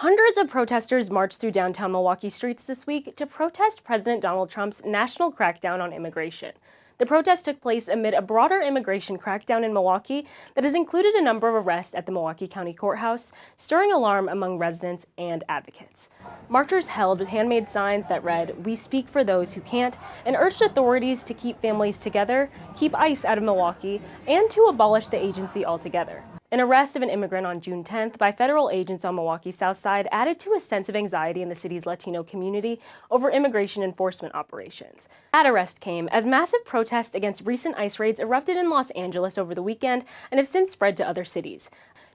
Hundreds of protesters marched through downtown Milwaukee streets this week to protest President Donald Trump's national crackdown on immigration. The protest took place amid a broader immigration crackdown in Milwaukee that has included a number of arrests at the Milwaukee County Courthouse, stirring alarm among residents and advocates. Marchers held handmade signs that read, "We speak for those who can't," and urged authorities to keep families together, keep ICE out of Milwaukee, and to abolish the agency altogether. An arrest of an immigrant on June 10th by federal agents on Milwaukee's South Side added to a sense of anxiety in the city's Latino community over immigration enforcement operations. That arrest came as massive protests against recent ICE raids erupted in Los Angeles over the weekend and have since spread to other cities.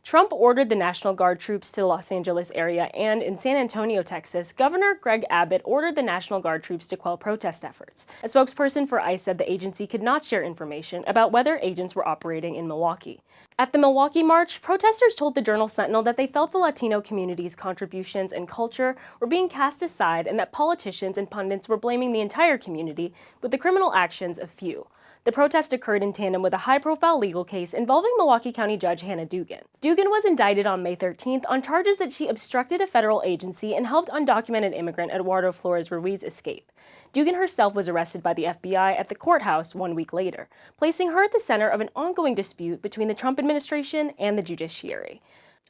Trump ordered the National Guard troops to the Los Angeles area, and in San Antonio, Texas, Governor Greg Abbott ordered the National Guard troops to quell protest efforts. A spokesperson for ICE said the agency could not share information about whether agents were operating in Milwaukee. At the Milwaukee March, protesters told the Journal Sentinel that they felt the Latino community's contributions and culture were being cast aside and that politicians and pundits were blaming the entire community with the criminal actions of few. The protest occurred in tandem with a high-profile legal case involving Milwaukee County Judge Hannah Dugan. Dugan was indicted on May 13th on charges that she obstructed a federal agency and helped undocumented immigrant Eduardo Flores Ruiz escape. Dugan herself was arrested by the FBI at the courthouse 1 week later, placing her at the center of an ongoing dispute between the Trump administration and the judiciary.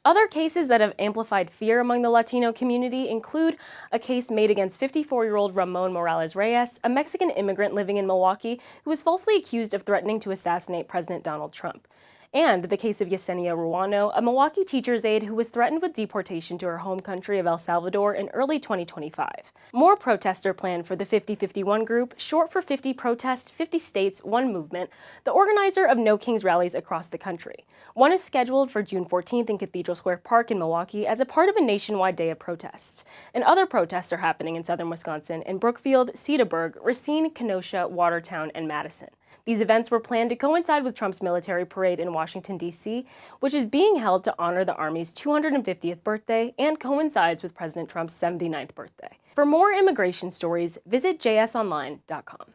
Other cases that have amplified fear among the Latino community include a case made against 54-year-old Ramon Morales Reyes, a Mexican immigrant living in Milwaukee who was falsely accused of threatening to assassinate President Donald Trump, and the case of Yesenia Ruano, a Milwaukee teacher's aide who was threatened with deportation to her home country of El Salvador in early 2025. More protests are planned for the 50-51 group, short for 50 Protests, 50 States, One Movement, the organizer of No Kings rallies across the country. One is scheduled for June 14th in Cathedral Square Park in Milwaukee as a part of a nationwide day of protests. And other protests are happening in southern Wisconsin in Brookfield, Cedarburg, Racine, Kenosha, Watertown, and Madison. These events were planned to coincide with Trump's military parade in Washington, D.C., which is being held to honor the Army's 250th birthday and coincides with President Trump's 79th birthday. For more immigration stories, visit jsonline.com.